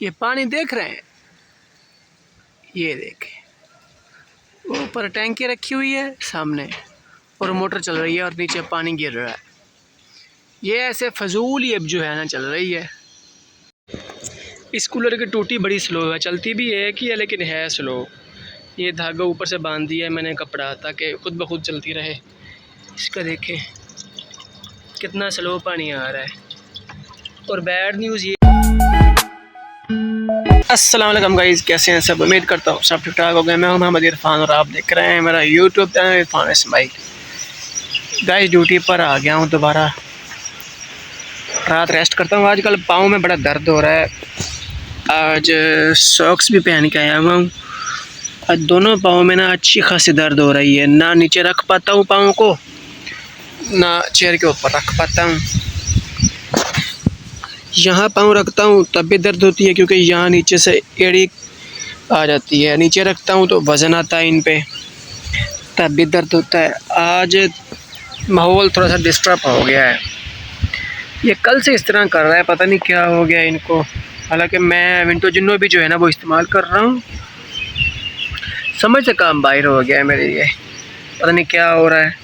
ये पानी देख रहे हैं, ये देखें ऊपर टैंकी रखी हुई है सामने और मोटर चल रही है और नीचे पानी गिर रहा है। ये ऐसे फजूल ही अब जो है ना चल रही है। इस कूलर की टूटी बड़ी स्लो है, चलती भी है कि है लेकिन है स्लो। ये धागा ऊपर से बांध दिया है मैंने कपड़ा ताकि खुद ब खुद चलती रहे। इसका देखें कितना स्लो पानी आ रहा है। और बैड न्यूज़ ये, अस्सलाम वालेकुम गाइस, कैसे हैं सब? उम्मीद करता हूँ सब ठीक ठाक हो गए। मैं हूँ मोहम्मद इरफान और आप देख रहे हैं मेरा YouTube channel Irfan Ismail. Guys duty पर आ गया हूँ दोबारा, रात रेस्ट करता हूँ। आजकल पाँव में बड़ा दर्द हो रहा है। आज सॉक्स भी पहन के आया हुआ हूँ। आज दोनों पाँव में ना अच्छी खासी दर्द हो रही है, ना नीचे रख पाता हूँ पाँव को, ना चेयर के ऊपर रख पाता हूँ। यहाँ पाँव रखता हूँ तब भी दर्द होती है क्योंकि यहाँ नीचे से एड़ी आ जाती है। नीचे रखता हूँ तो वज़न आता है इन पे, तब भी दर्द होता है। आज माहौल थोड़ा सा डिस्टर्ब हो गया है। ये कल से इस तरह कर रहा है, पता नहीं क्या हो गया इनको। हालांकि मैं विंडो जिन्नो भी जो है ना वो इस्तेमाल कर रहा हूँ। समझ से काम बाहर हो गया है मेरे, ये पता नहीं क्या हो रहा है।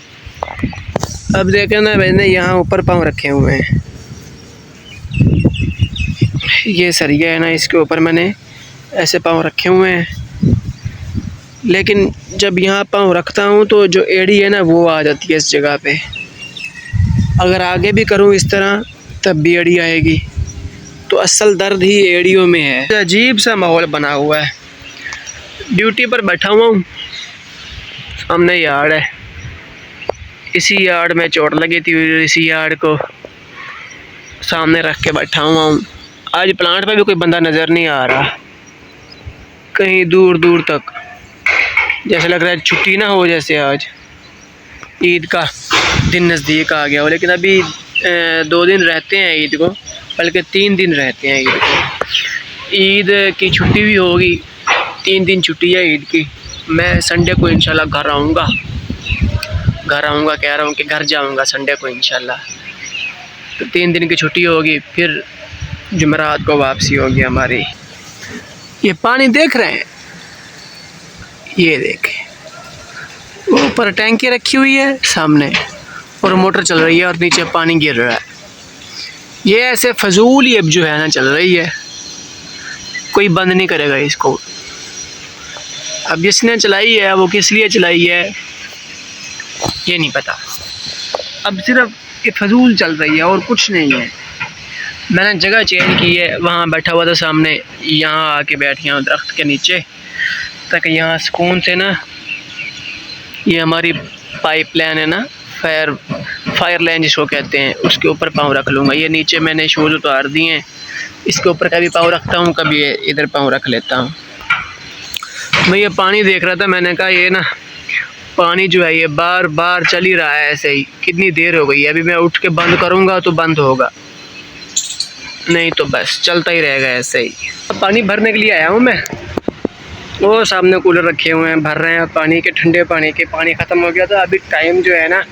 अब देखें ना, मैंने यहाँ ऊपर पाँव रखे हुए हैं, ये सरिया है ना, इसके ऊपर मैंने ऐसे पाँव रखे हुए हैं। लेकिन जब यहाँ पाँव रखता हूँ तो जो एड़ी है ना वो आ जाती है इस जगह पे। अगर आगे भी करूँ इस तरह तब भी एड़ी आएगी। तो असल दर्द ही एड़ियों में है। अजीब सा माहौल बना हुआ है। ड्यूटी पर बैठा हुआ हूँ, सामने यार्ड है। इसी यार्ड में चोट लगी थी, इसी यार्ड को सामने रख के बैठा हुआ हूँ। आज प्लांट पे भी कोई बंदा नज़र नहीं आ रहा, कहीं दूर दूर तक। जैसे लग रहा है छुट्टी ना हो, जैसे आज ईद का दिन नज़दीक आ गया हो। लेकिन अभी 2 दिन रहते हैं ईद को, बल्कि 3 दिन रहते हैं ईद को। ईद की छुट्टी भी होगी, 3 दिन छुट्टी है ईद की। मैं संडे को इंशाल्लाह घर आऊँगा, कह रहा हूँ कि घर जाऊँगा संडे को इंशाल्लाह। तो 3 दिन की छुट्टी होगी, फिर जुमेरात को वापसी होगी हमारी। ये पानी देख रहे हैं, ये देखें ऊपर टैंकी रखी हुई है सामने और मोटर चल रही है और नीचे पानी गिर रहा है। ये ऐसे फजूल ही अब जो है ना चल रही है, कोई बंद नहीं करेगा इसको। अब जिसने चलाई है वो किस लिए चलाई है ये नहीं पता। अब सिर्फ ये फजूल चल रही है और कुछ नहीं है। मैंने जगह चेंज की है, वहाँ बैठा हुआ था सामने, यहाँ आके बैठ गया हूँ दरख्त के नीचे, ताकि यहाँ सुकून से ना, ये हमारी पाइप लाइन है ना, फायर लाइन जिसको कहते हैं, उसके ऊपर पाँव रख लूँगा। ये नीचे मैंने शूज़ उतार दिए हैं, इसके ऊपर कभी पाँव रखता हूँ, कभी इधर पाँव रख लेता हूँ। मैं ये पानी देख रहा था, मैंने कहा ये ना पानी जो है ये बार बार चल ही रहा है ऐसे ही। कितनी देर हो गई है, अभी मैं उठ के बंद करूँगा तो बंद होगा, नहीं तो बस चलता ही रहेगा ऐसे ही। अब पानी भरने के लिए आया हूँ मैं, वो सामने कूलर रखे हुए हैं, भर रहे हैं पानी के, ठंडे पानी के। पानी ख़त्म हो गया था, अभी टाइम जो है ना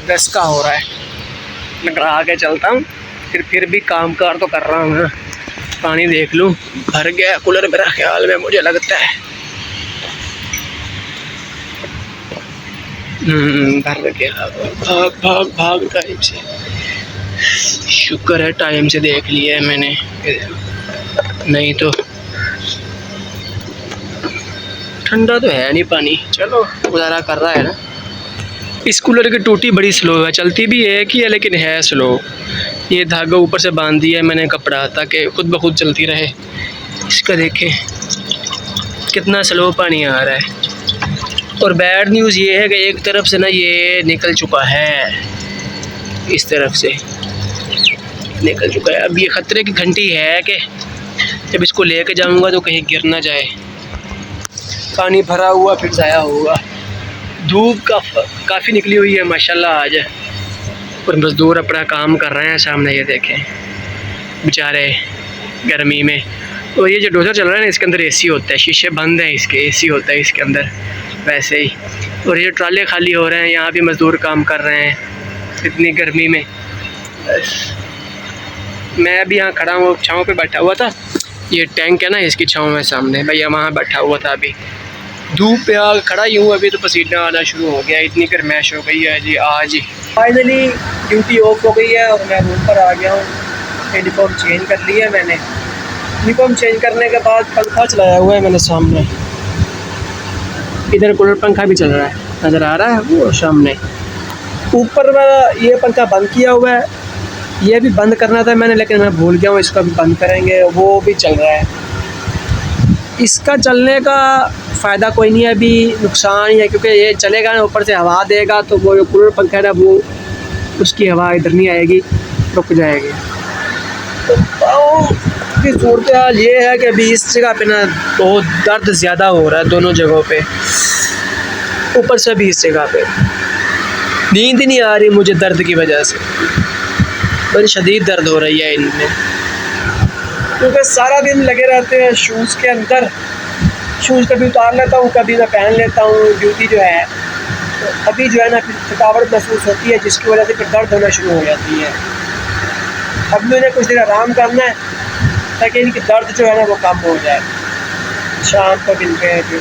10 का हो रहा है। मैं आगे चलता हूँ, फिर भी काम कार तो कर रहा हूँ ना। पानी देख लूँ, भर गया कूलर मेरा ख्याल में, मुझे लगता है भर गया। भाग भाग भाग टाइम से, शुक्र है टाइम से देख लिया है मैंने, नहीं तो ठंडा तो है नहीं पानी। चलो गुजारा कर रहा है ना। इस कूलर की टूटी बड़ी स्लो है, चलती भी है कि है लेकिन है स्लो। ये धागा ऊपर से बांध दिया है मैंने कपड़ा ताकि खुद ब खुद चलती रहे। इसका देखें कितना स्लो पानी आ रहा है। और बैड न्यूज़ ये है कि एक तरफ से ना ये निकल चुका है, इस तरफ से निकल चुका है। अब ये ख़तरे की घंटी है कि जब इसको लेके जाऊंगा तो कहीं गिर ना जाए। पानी भरा हुआ फिर ज़ाया होगा। धूप काफ़ी निकली हुई है माशाल्लाह आज, और मज़दूर अपना काम कर रहे हैं सामने, ये देखें बेचारे गर्मी में। और ये जो डोज़र चल रहा है ना, इसके अंदर एसी होता है, शीशे बंद हैं इसके, एसी होता है इसके अंदर वैसे ही। और ये ट्राले खाली हो रहे हैं, यहाँ भी मज़दूर काम कर रहे हैं इतनी गर्मी में। बस मैं अभी यहाँ खड़ा हूँ, छाँव पे बैठा हुआ था। ये टैंक है ना, इसकी छाँव में सामने भैया वहाँ बैठा हुआ था। अभी धूप पे आग खड़ा ही हूँ, अभी तो पसीना आना शुरू हो गया, इतनी गर्मैश हो गई है जी आज ही। फाइनली ड्यूटी ऑफ हो गई है और मैं रूम पर आ गया हूँ। यूनिफॉर्म चेंज कर लिया है मैंने। यूनिफॉर्म चेंज करने के बाद पंखा चलाया हुआ है मैंने सामने, इधर कूलर पंखा भी चल रहा है, नज़र आ रहा है वो सामने। ऊपर ये पंखा बंद किया हुआ है, ये भी बंद करना था मैंने, लेकिन मैं भूल गया हूँ, इसका भी बंद करेंगे। वो भी चल रहा है, इसका चलने का फ़ायदा कोई नहीं है, अभी नुकसान ही है, क्योंकि ये चलेगा ना, ऊपर से हवा देगा तो वो जो कूलर पंखा है ना, वो उसकी हवा इधर नहीं आएगी, रुक जाएगी। तो की सूरत हाल ये है कि अभी इस जगह पे ना बहुत दर्द ज़्यादा हो रहा है, दोनों जगहों पे, ऊपर से भी इस जगह पे नींद ही नहीं आ रही मुझे दर्द की वजह से, बड़ी शदीद दर्द हो रही है इनमें, क्योंकि सारा दिन लगे रहते हैं शूज़ के अंदर। शूज़ कभी उतार लेता हूँ, कभी मैं पहन लेता हूँ, ड्यूटी जो है तो अभी जो है ना फिर थकावट महसूस होती है, जिसकी वजह से फिर दर्द होना शुरू हो जाती है। अब मैंने कुछ देर आराम करना है ताकि इनकी दर्द जो है ना वो कम हो जाए। शाम को मिलते हैं फिर।